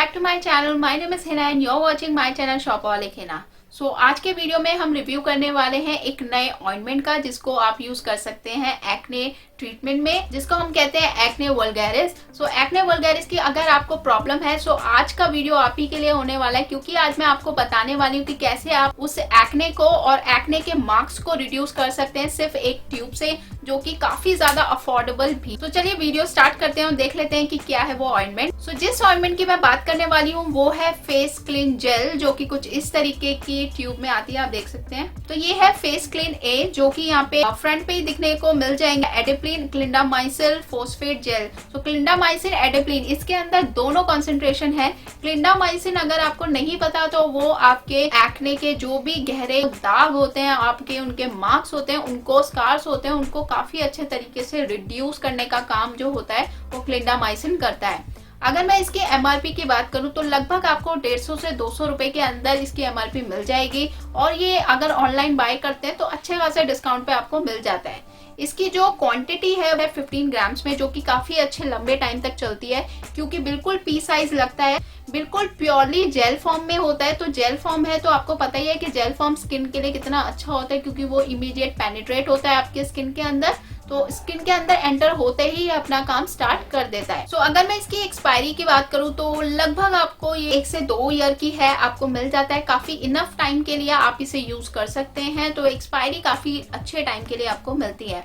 back to my channel. My name is Hina and you're watching my channel Shopoholians. सो आज के video में हम review करने वाले हैं एक नए ऑइंटमेंट का जिसको आप यूज कर सकते हैं एक्ने ट्रीटमेंट में, जिसको हम कहते हैं एक्ने वल्गैरिस। सो एक्ने वल्गैरिस की अगर आपको प्रॉब्लम है सो आज का वीडियो आप ही के लिए होने वाला है, क्योंकि आज मैं आपको बताने वाली हूँ कि कैसे आप उस एक्ने को और एक्ने के मार्क्स को रिड्यूस कर सकते हैं सिर्फ एक ट्यूब से, जो कि काफी ज्यादा अफोर्डेबल भी। तो चलिए वीडियो स्टार्ट करते हैं और देख लेते हैं कि क्या है वो ऑइंटमेंट। सो जिस ऑइंटमेंट की मैं बात करने वाली हूँ वो है फेसक्लिन जेल, जो कि कुछ इस तरीके की ट्यूब में आती है, आप देख सकते हैं। तो ये है फेसक्लिन ए, जो कि यहाँ पे फ्रंट पे ही दिखने को मिल जाएंगे एडिप्लिन, क्लिंडामाइसिन, फोस्फेट जेल। तो क्लिंडामाइसिन, एडिप्लिन, इसके अंदर दोनों कंसंट्रेशन है। क्लिंडामाइसिन अगर आपको नहीं पता तो वो आपके एक्ने के जो भी गहरे दाग होते हैं, आपके उनके मार्क्स होते हैं, उनको स्कार्स होते हैं, उनको काफी अच्छे तरीके से रिड्यूस करने का काम जो होता है वो क्लिंडामाइसिन करता है। अगर मैं इसकी एमआरपी की बात करूं तो लगभग आपको 150 से 200 रुपए के अंदर इसकी एमआरपी मिल जाएगी, और ये अगर ऑनलाइन बाय करते हैं तो अच्छे खासे डिस्काउंट पे आपको मिल जाता है। इसकी जो क्वांटिटी है वो 15 ग्राम्स में, जो कि काफी अच्छे लंबे टाइम तक चलती है, क्योंकि बिल्कुल पी साइज लगता है, बिल्कुल प्योरली जेल फॉर्म में होता है। तो जेल फॉर्म है तो आपको पता ही है कि जेल फॉर्म स्किन के लिए कितना अच्छा होता है, क्योंकि वो इमीडिएट पेनिट्रेट होता है आपके स्किन के अंदर, तो स्किन के अंदर एंटर होते ही अपना काम स्टार्ट कर देता है। सो अगर मैं इसकी एक्सपायरी की बात करूं तो लगभग आपको ये 1 से 2 ईयर की है, आपको मिल जाता है। काफी इनफ टाइम के लिए आप इसे यूज कर सकते हैं, तो एक्सपायरी काफी अच्छे टाइम के लिए आपको मिलती है।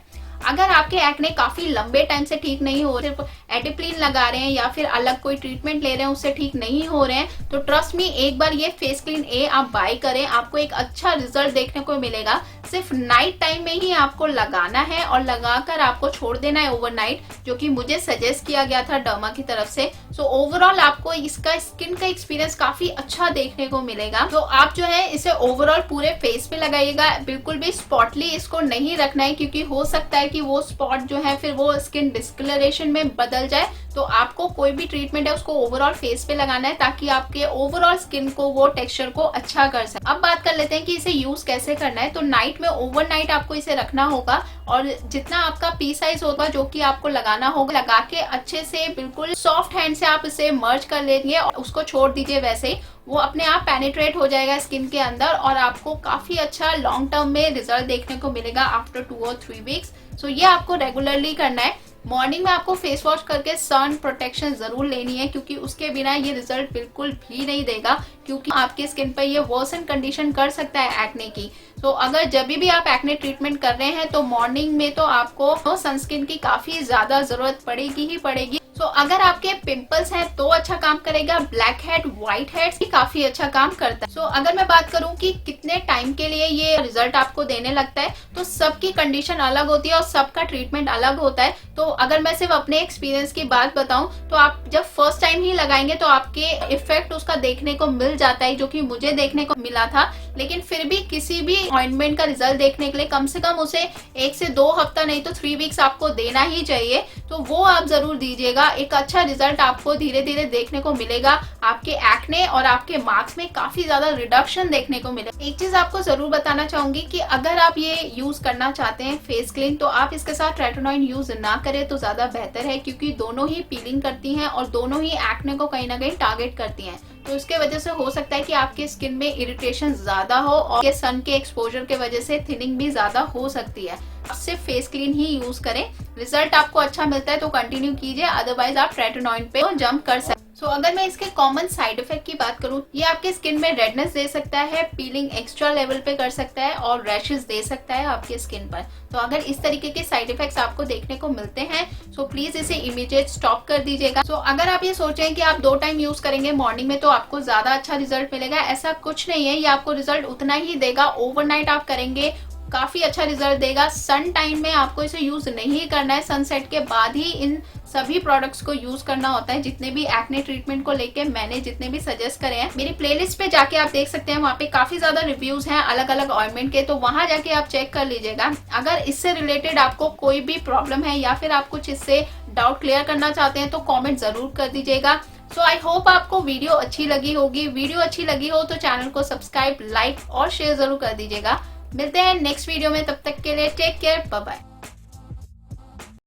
अगर आपके एक्ने काफी लंबे टाइम से ठीक नहीं हो रहे, सिर्फ एडिप्लिन लगा रहे हैं या फिर अलग कोई ट्रीटमेंट ले रहे हैं, उससे ठीक नहीं हो रहे हैं, तो ट्रस्ट मी, एक बार ये फेसक्लिन ए आप बाय करें, आपको एक अच्छा रिजल्ट देखने को मिलेगा। सिर्फ नाइट टाइम में ही आपको लगाना है और लगाकर आपको छोड़ देना है ओवरनाइट, जो कि मुझे सजेस्ट किया गया था डर्मा की तरफ से। सो ओवरऑल आपको इसका स्किन का एक्सपीरियंस काफी अच्छा देखने को मिलेगा। तो आप जो है इसे ओवरऑल पूरे फेस पे लगाइएगा, बिल्कुल भी स्पॉटली इसको नहीं रखना है, क्योंकि हो सकता है कि वो स्पॉट जो है फिर वो स्किन डिस्कलरेशन में बदल जाए। तो आपको कोई भी ट्रीटमेंट है उसको ओवरऑल फेस पे लगाना है, ताकि आपके ओवरऑल स्किन को वो टेक्सचर को अच्छा कर सके। अब बात कर लेते हैं कि इसे यूज कैसे करना है। तो नाइट में ओवरनाइट आपको इसे रखना होगा, और जितना आपका पी साइज होगा जो कि आपको लगाना होगा, लगा के अच्छे से बिल्कुल सॉफ्ट हैंड से आप इसे मर्ज कर लेंगे और उसको छोड़ दीजिए। वैसे ही वो अपने आप पेनिट्रेट हो जाएगा स्किन के अंदर, और आपको काफी अच्छा लॉन्ग टर्म में रिजल्ट देखने को मिलेगा आफ्टर 2 और 3 वीक्स। सो ये आपको रेगुलरली करना है। मॉर्निंग में आपको फेस वॉश करके सन प्रोटेक्शन जरूर लेनी है, क्योंकि उसके बिना ये रिजल्ट बिल्कुल भी नहीं देगा, क्योंकि आपके स्किन पर ये वर्सन कंडीशन कर सकता है एक्ने की। तो अगर जब भी आप एक्ने ट्रीटमेंट कर रहे हैं तो मॉर्निंग में तो आपको सनस्क्रीन की काफी ज्यादा जरूरत पड़ेगी ही पड़ेगी। तो अगर आपके पिंपल्स हैं तो अच्छा काम करेगा, ब्लैक हेड, व्हाइट हेड्स भी काफी अच्छा काम करता है। सो अगर मैं बात करूं कि कितने टाइम के लिए ये रिजल्ट आपको देने लगता है, तो सबकी कंडीशन अलग होती है और सबका ट्रीटमेंट अलग होता है। तो अगर मैं सिर्फ अपने एक्सपीरियंस की बात बताऊं तो आप जब फर्स्ट टाइम ही लगाएंगे तो आपके इफेक्ट उसका देखने को मिल जाता है, जो कि मुझे देखने को मिला था। लेकिन फिर भी किसी भी ऑइंटमेंट का रिजल्ट देखने के लिए कम से कम उसे 1 से 2 हफ्ता नहीं तो 3 वीक्स आपको देना ही चाहिए। तो वो आप जरूर दीजिएगा, एक अच्छा रिजल्ट आपको धीरे धीरे देखने को मिलेगा। आपके एक्ने और आपके मार्क्स में काफी ज्यादा रिडक्शन देखने को मिलेगा। एक चीज आपको जरूर बताना चाहूंगी कि अगर आप ये यूज करना चाहते हैं फेस क्लीन, तो आप इसके साथ रेटिनॉइड यूज ना करें तो ज्यादा बेहतर है, क्योंकि दोनों ही पीलिंग करती हैं और दोनों ही एक्ने को कहीं ना कहीं टारगेट करती हैं। तो इसके वजह से हो सकता है कि आपके स्किन में इरिटेशन ज्यादा हो, और सन के एक्सपोजर के वजह से थिनिंग भी ज्यादा हो सकती है। सिर्फ फेस क्लीन ही यूज करें, रिजल्ट आपको अच्छा मिलता है तो कंटिन्यू कीजिए, अदरवाइज आप रेटिनॉइड पे जंप कर सकते हैं। सो अगर मैं इसके कॉमन साइड इफेक्ट की बात करूं, ये आपके स्किन में रेडनेस दे सकता है, पीलिंग एक्स्ट्रा लेवल पे कर सकता है, और रैशेस दे सकता है आपके स्किन पर। तो अगर इस तरीके के साइड इफेक्ट्स आपको देखने को मिलते हैं सो प्लीज इसे इमीडिएट स्टॉप कर दीजिएगा। सो अगर आप ये सोचें कि आप 2 टाइम यूज करेंगे मॉर्निंग में तो आपको ज्यादा अच्छा रिजल्ट मिलेगा, ऐसा कुछ नहीं है। ये आपको रिजल्ट उतना ही देगा। ओवरनाइट आप करेंगे काफी अच्छा रिजल्ट देगा। सन टाइम में आपको इसे यूज नहीं करना है, सनसेट के बाद ही इन सभी प्रोडक्ट्स को यूज करना होता है। जितने भी एक्ने ट्रीटमेंट को लेके मैंने जितने भी सजेस्ट करे हैं, मेरी प्लेलिस्ट पे जाके आप देख सकते हैं, वहाँ पे काफी ज्यादा रिव्यूज हैं अलग अलग ऑइंटमेंट के, तो वहां जाके आप चेक कर लीजिएगा। अगर इससे रिलेटेड आपको कोई भी प्रॉब्लम है या फिर आप कुछ इससे डाउट क्लियर करना चाहते हैं तो कॉमेंट जरूर कर दीजिएगा। सो आई होप आपको वीडियो अच्छी लगी होगी। वीडियो अच्छी लगी हो तो चैनल को सब्सक्राइब, लाइक और शेयर जरूर कर दीजिएगा। मिलते हैं नेक्स्ट वीडियो में, तब तक के लिए टेक केयर, बाय बाय।